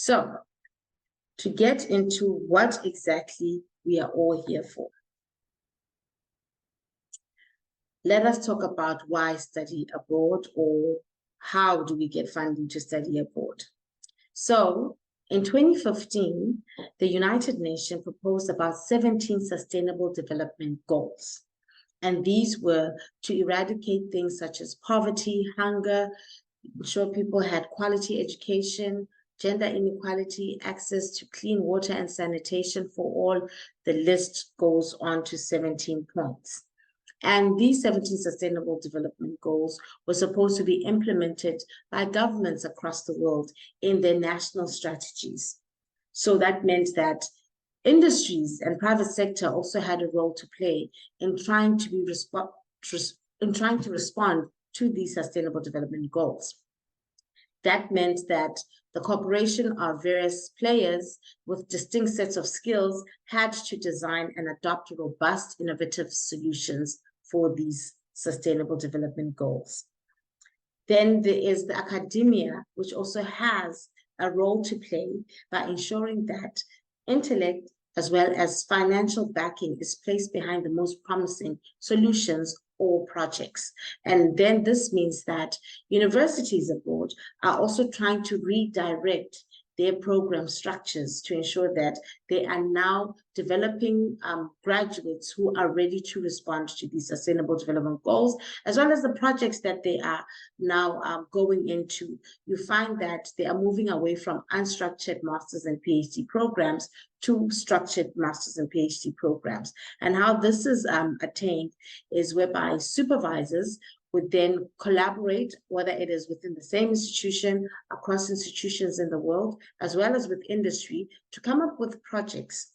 So, to get into what exactly we are all here for, let us talk about why study abroad, or how do we get funding to study abroad. So, in 2015, the United Nations proposed about 17 Sustainable Development Goals. And these were to eradicate things such as poverty, hunger, ensure people had quality education, gender inequality, access to clean water and sanitation for all. The list goes on to 17 points. And these 17 Sustainable Development Goals were supposed to be implemented by governments across the world in their national strategies. So that meant that industries and private sector also had a role to play in trying to respond to these Sustainable Development Goals. That meant that the cooperation of various players with distinct sets of skills had to design and adopt robust, innovative solutions for these Sustainable Development Goals. Then there is the academia, which also has a role to play by ensuring that intellect as well as financial backing is placed behind the most promising solutions or projects. And then this means that universities abroad are also trying to redirect their program structures to ensure that they are now developing graduates who are ready to respond to these Sustainable Development Goals, as well as the projects that they are now going into. You find that they are moving away from unstructured master's and PhD programs to structured master's and PhD programs. And how this is attained is whereby supervisors would then collaborate, whether it is within the same institution, across institutions in the world, as well as with industry, to come up with projects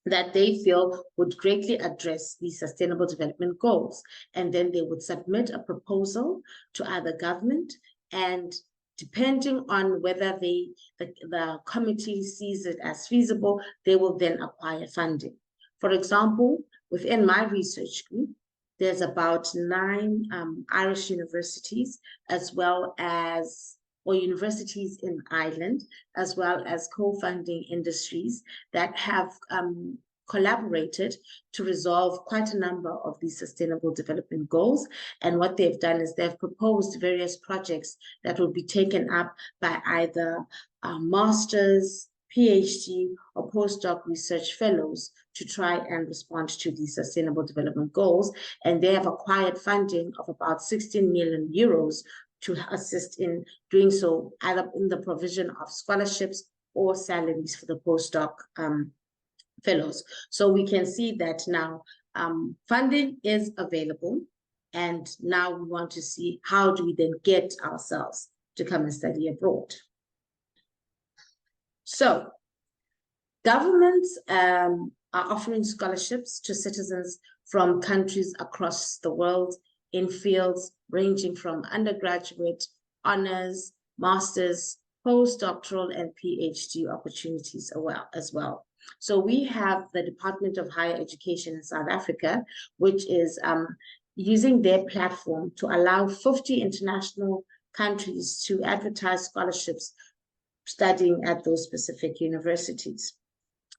that they feel would greatly address these Sustainable Development Goals. And then they would submit a proposal to either government, and depending on whether the committee sees it as feasible, they will then acquire funding. For example, within my research group, there's about 9 Irish universities, as well as, or universities in Ireland, as well as co-funding industries that have collaborated to resolve quite a number of these Sustainable Development Goals. And what they've done is they've proposed various projects that will be taken up by either masters, PhD, or postdoc research fellows to try and respond to these Sustainable Development Goals. And they have acquired funding of about 16 million euros to assist in doing so, either in the provision of scholarships or salaries for the postdoc fellows. So we can see that now funding is available, and now we want to see how do we then get ourselves to come and study abroad. So governments are offering scholarships to citizens from countries across the world in fields ranging from undergraduate, honors, masters, postdoctoral, and PhD opportunities as well. So we have the Department of Higher Education in South Africa, which is using their platform to allow 50 international countries to advertise scholarships studying at those specific universities.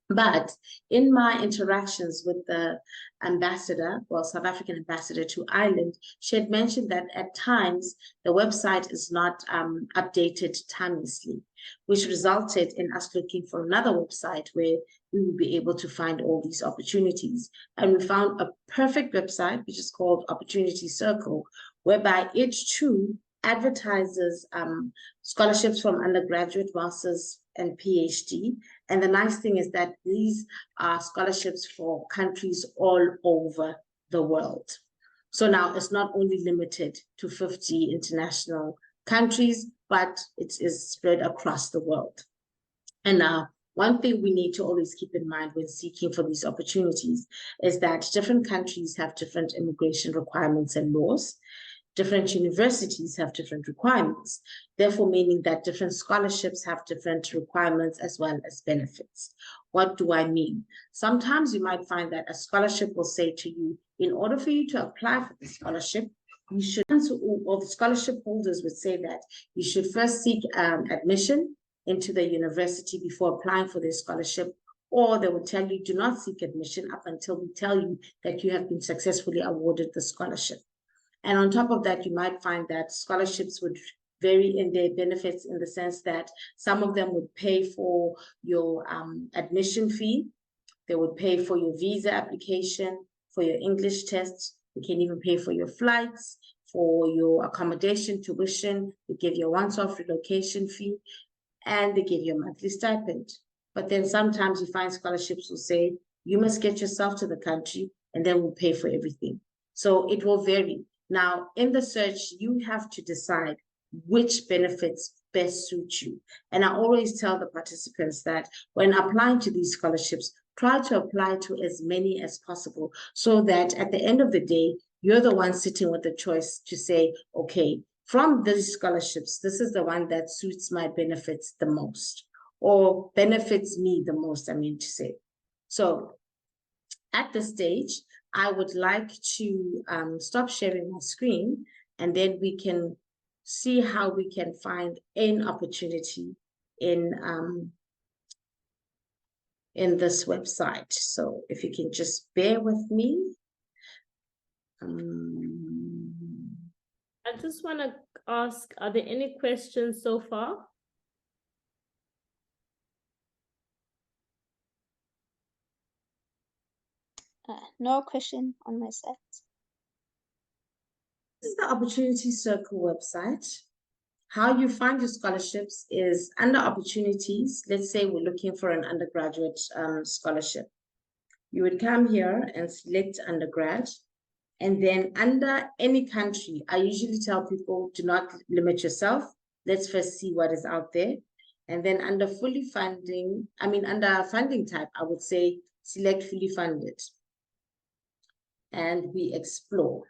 But in my interactions with the ambassador, well, South African ambassador to Ireland, she had mentioned that at times the website is not updated timelessly, which resulted in us looking for another website where we would be able to find all these opportunities. And we found a perfect website, which is called Opportunity Circle, whereby it too advertises scholarships from undergraduate, masters, and PhD. And the nice thing is that these are scholarships for countries all over the world. So now it's not only limited to 50 international countries, but it is spread across the world. And now, one thing we need to always keep in mind when seeking for these opportunities is that different countries have different immigration requirements and laws. Different universities have different requirements, therefore meaning that different scholarships have different requirements as well as benefits. What do I mean? Sometimes you might find that a scholarship will say to you, in order for you to apply for the scholarship, you should, or the scholarship holders would say that you should first seek admission into the university before applying for their scholarship, or they will tell you, do not seek admission up until we tell you that you have been successfully awarded the scholarship. And on top of that, you might find that scholarships would vary in their benefits in the sense that some of them would pay for your admission fee. They would pay for your visa application, for your English tests. They can even pay for your flights, for your accommodation, tuition. They give you a once-off relocation fee, and they give you a monthly stipend. But then sometimes you find scholarships will say, you must get yourself to the country and then we'll pay for everything. So it will vary. Now, in the search, you have to decide which benefits best suit you. And I always tell the participants that when applying to these scholarships, try to apply to as many as possible so that at the end of the day, you're the one sitting with the choice to say, okay, from these scholarships, this is the one that suits my benefits the most, or benefits me the most, I mean to say. So at this stage, I would like to stop sharing my screen, and then we can see how we can find an opportunity in this website. So if you can just bear with me. I just want to ask, are there any questions so far? No question on my side. This is the Opportunity Circle website. How you find your scholarships is under opportunities. Let's say we're looking for an undergraduate scholarship. You would come here and select undergrad. And then under any country, I usually tell people, do not limit yourself. Let's first see what is out there. And then under funding type, I would say select fully funded. And we explore.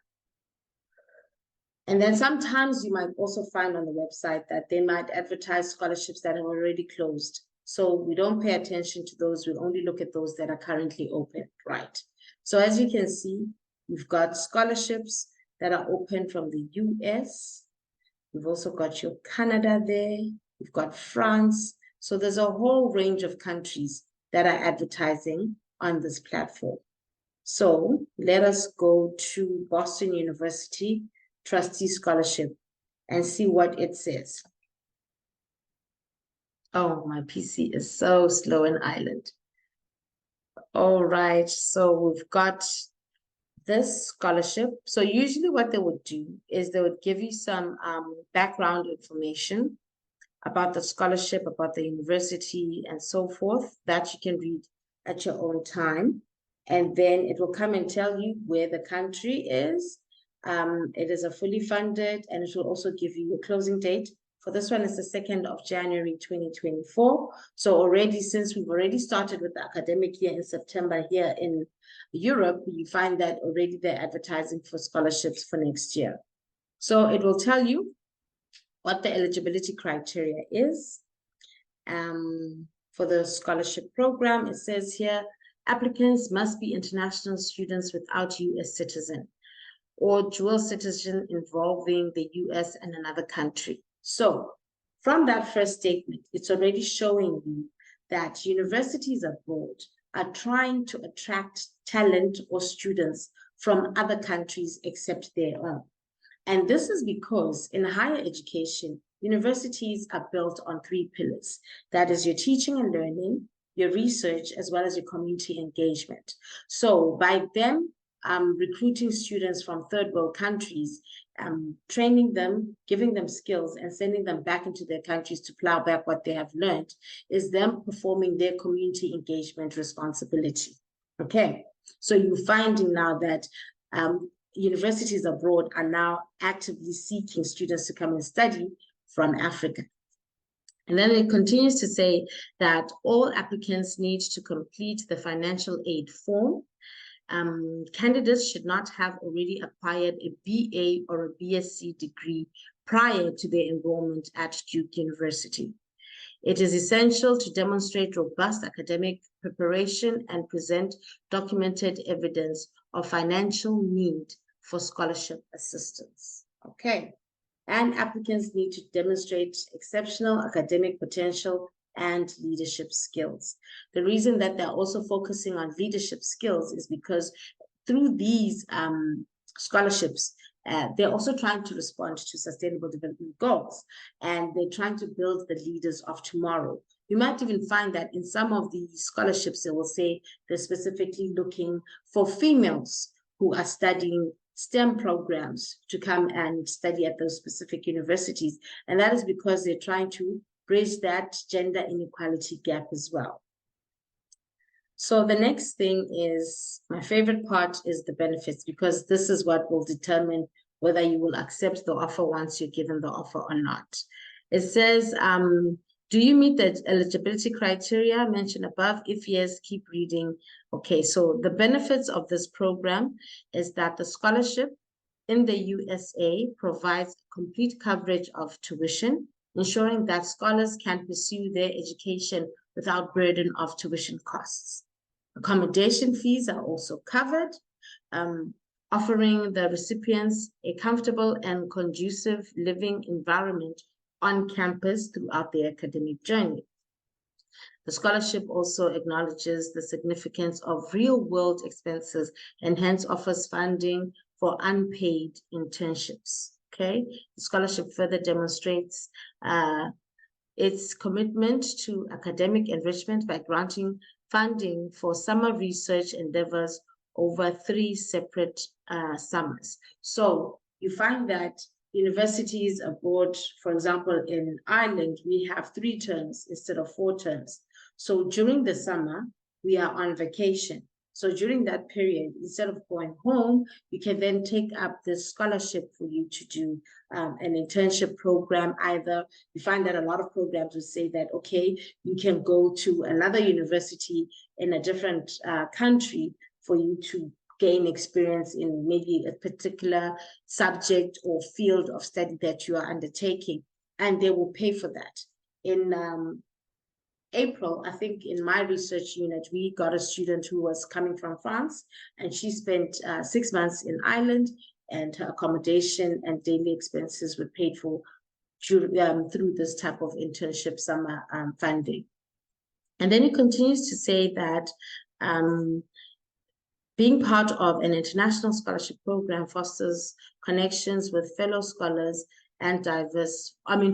And then sometimes you might also find on the website that they might advertise scholarships that are already closed. So we don't pay attention to those. We only look at those that are currently open, right? So as you can see, we've got scholarships that are open from the US. We've also got your Canada there. We've got France. So there's a whole range of countries that are advertising on this platform. So let us go to Boston University Trustee Scholarship and see what it says. Oh, my PC is so slow in Ireland. All right, so we've got this scholarship. So usually what they would do is they would give you some background information about the scholarship, about the university, and so forth, that you can read at your own time. And then it will come and tell you where the country is. It is a fully funded, and it will also give you a closing date. For this one, it's the 2nd of January, 2024. So already, since we've already started with the academic year in September here in Europe, you find that already they're advertising for scholarships for next year. So it will tell you what the eligibility criteria is. For the scholarship program, it says here, applicants must be international students without US citizen or dual citizen involving the US and another country. So from that first statement, it's already showing you that universities abroad are trying to attract talent or students from other countries except their own. And this is because in higher education, universities are built on 3 pillars. That is your teaching and learning, your research, as well as your community engagement. So by them recruiting students from third world countries, training them, giving them skills, and sending them back into their countries to plow back what they have learned, is them performing their community engagement responsibility. Okay, so you're finding now that universities abroad are now actively seeking students to come and study from Africa. And then it continues to say that all applicants need to complete the financial aid form. Candidates should not have already acquired a BA or a BSc degree prior to their enrollment at Duke University. It is essential to demonstrate robust academic preparation and present documented evidence of financial need for scholarship assistance. Okay, And applicants need to demonstrate exceptional academic potential and leadership skills. The reason that they're also focusing on leadership skills is because through these scholarships, they're also trying to respond to sustainable development goals, and they're trying to build the leaders of tomorrow. You might even find that in some of the scholarships, they will say they're specifically looking for females who are studying STEM programs to come and study at those specific universities. And that is because they're trying to bridge that gender inequality gap as well. So the next thing is, my favorite part is the benefits, because this is what will determine whether you will accept the offer once you're given the offer or not. It says, do you meet the eligibility criteria mentioned above? If yes, keep reading. Okay, so the benefits of this program is that the scholarship in the USA provides complete coverage of tuition, ensuring that scholars can pursue their education without burden of tuition costs. Accommodation fees are also covered, offering the recipients a comfortable and conducive living environment on campus throughout their academic journey. The scholarship also acknowledges the significance of real-world expenses and hence offers funding for unpaid internships. Okay, the scholarship further demonstrates its commitment to academic enrichment by granting funding for summer research endeavors over 3 separate summers. So you find that universities abroad, for example, in Ireland, we have 3 terms instead of 4 terms. So during the summer, we are on vacation. So during that period, instead of going home, you can then take up this scholarship for you to do an internship program. Either you find that a lot of programs will say that, okay, you can go to another university in a different country for you to gain experience in maybe a particular subject or field of study that you are undertaking, and they will pay for that. In April, I think in my research unit, we got a student who was coming from France, and she spent 6 months in Ireland, and her accommodation and daily expenses were paid for through this type of internship summer funding. And then it continues to say that being part of an international scholarship program fosters connections with fellow scholars and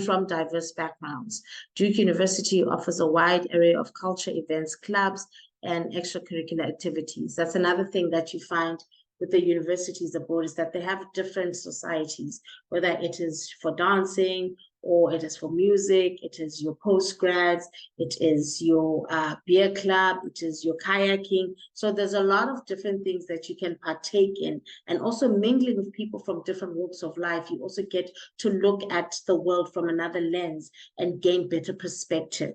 from diverse backgrounds. Duke University offers a wide array of culture events, clubs, and extracurricular activities. That's another thing that you find with the universities abroad, is that they have different societies, whether it is for dancing, or it is for music, it is your postgrads, it is your beer club, it is your kayaking. So there's a lot of different things that you can partake in, and also mingling with people from different walks of life. You also get to look at the world from another lens and gain better perspective,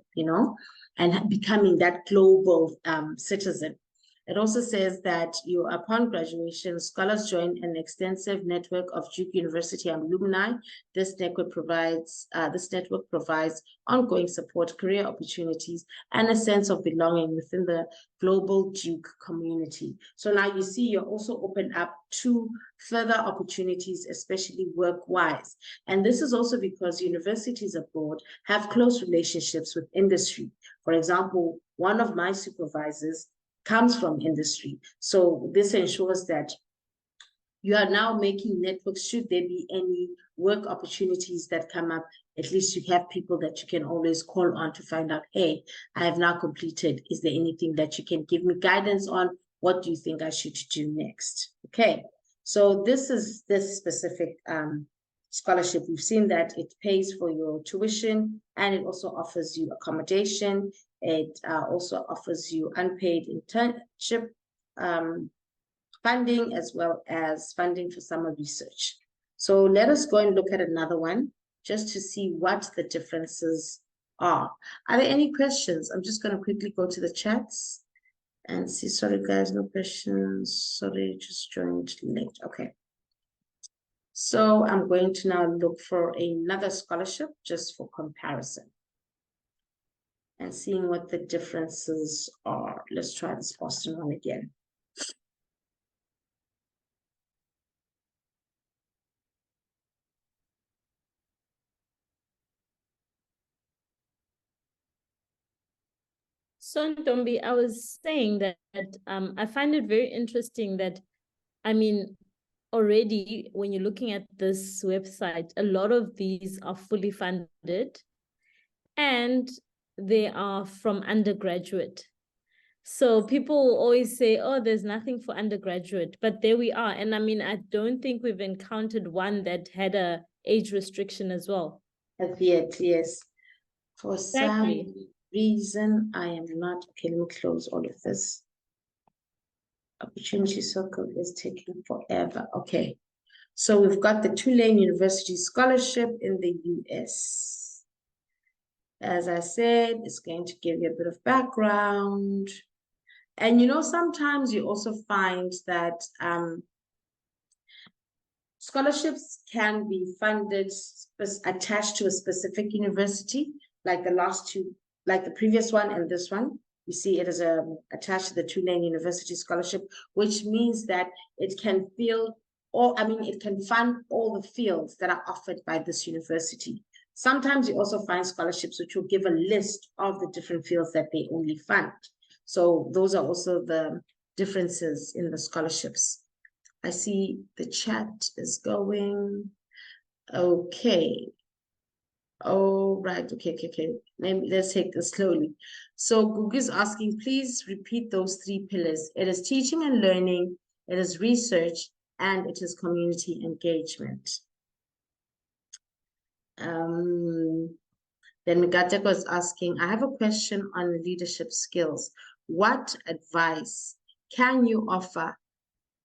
and becoming that global citizen. It also says that upon graduation, scholars join an extensive network of Duke University alumni. This network provides ongoing support, career opportunities, and a sense of belonging within the global Duke community. So now you see you're also open up to further opportunities, especially work-wise. And this is also because universities abroad have close relationships with industry. For example, one of my supervisors comes from industry. So this ensures that you are now making networks. Should there be any work opportunities that come up, at least you have people that you can always call on to find out, hey, I have now completed. Is there anything that you can give me guidance on? What do you think I should do next? Okay, so this is this specific scholarship. We've seen that it pays for your tuition, and it also offers you accommodation. It also offers you unpaid internship funding, as well as funding for summer research. So let us go and look at another one just to see what the differences are. Are there any questions? I'm just going to quickly go to the chats and see. Sorry, guys, no questions. Sorry, just joined late. Okay. So I'm going to now look for another scholarship just for comparison and seeing what the differences are. Let's try this Boston one again. So, Ntombi, I was saying that I find it very interesting that, I mean, already when you're looking at this website, a lot of these are fully funded and they are from undergraduate. So people always say, oh, there's nothing for undergraduate, but there we are. And I mean, I don't think we've encountered one that had a age restriction as well. As yet, yes. For Exactly. some reason, I am not. Okay, let me close all of this. Opportunity Circle is taking forever. Okay. So we've got the Tulane University Scholarship in the US. As I said, it's going to give you a bit of background. And you know, sometimes you also find that scholarships can be funded attached to a specific university, like the last two, like the previous one and this one. You see it is attached to the Tulane University Scholarship, which means that it can it can fund all the fields that are offered by this university. Sometimes you also find scholarships which will give a list of the different fields that they only fund. So those are also the differences in the scholarships. I see the chat is going. Okay. Oh, right. Okay. Let's take this slowly. So Google is asking, please repeat those three pillars. It is teaching and learning, it is research, and it is community engagement. Then Migateko is asking, I have a question on leadership skills. What advice can you offer?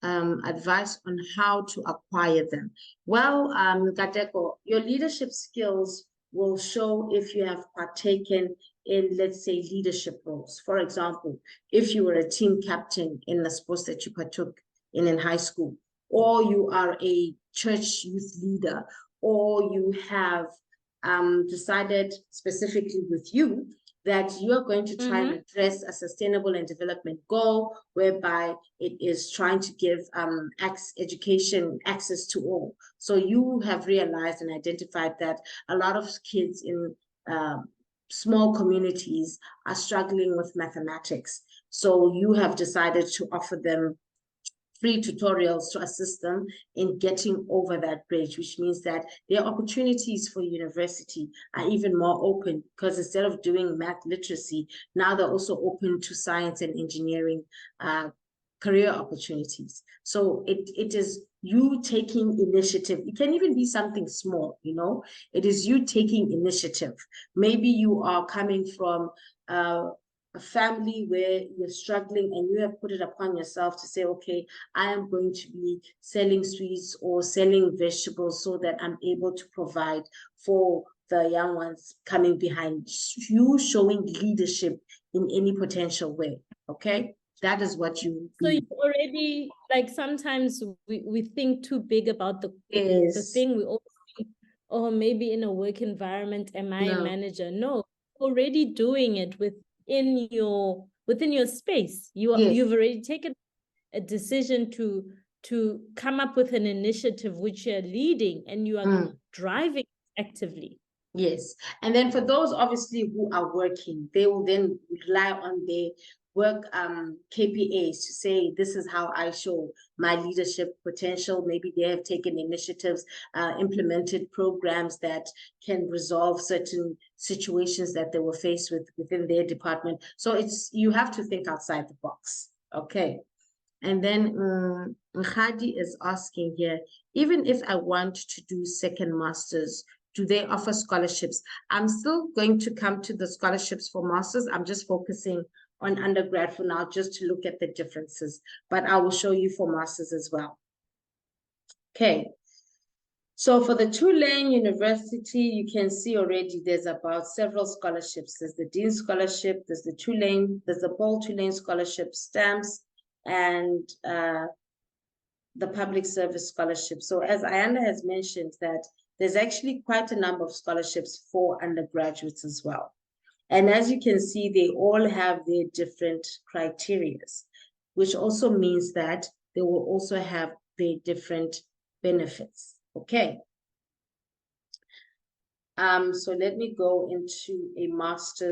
Advice on how to acquire them? Well, Gateko, your leadership skills will show if you have partaken in, let's say, leadership roles. For example, if you were a team captain in the sports that you partook in high school, or you are a church youth leader, or you have decided specifically with you that you are going to try and address a sustainable and development goal whereby it is trying to give education access to all. So you have realized and identified that a lot of kids in small communities are struggling with mathematics. So you have decided to offer them free tutorials to assist them in getting over that bridge, which means that their opportunities for university are even more open because instead of doing math literacy, now they're also open to science and engineering career opportunities. So it is you taking initiative. It can even be something small, you know, it is you taking initiative. Maybe you are coming from a family where you're struggling and you have put it upon yourself to say, okay, I am going to be selling sweets or selling vegetables so that I'm able to provide for the young ones coming behind. You showing leadership in any potential way, okay? That is what you do. So you already, like, sometimes we think too big about the thing. We always think, oh, maybe in a work environment, am I a manager? No, already doing it within your space. You've already taken a decision to come up with an initiative which you're leading and you are driving actively. Yes. And then for those obviously who are working, they will then rely on their work KPAs to say, this is how I show my leadership potential. Maybe they have taken initiatives, implemented programs that can resolve certain situations that they were faced with within their department. So you have to think outside the box. Okay. And then Khadi is asking here, even if I want to do second masters, do they offer scholarships? I'm still going to come to the scholarships for masters. I'm just focusing on undergrad for now, just to look at the differences, but I will show you for masters as well. Okay. So for the Tulane University, you can see already there's about several scholarships. There's the Dean Scholarship, there's the Tulane, there's the Paul Tulane Scholarship, stamps, and the Public Service Scholarship. So as Ayanda has mentioned, that there's actually quite a number of scholarships for undergraduates as well. And as you can see, they all have their different criteria, which also means that they will also have their different benefits. Okay. So let me go into a master's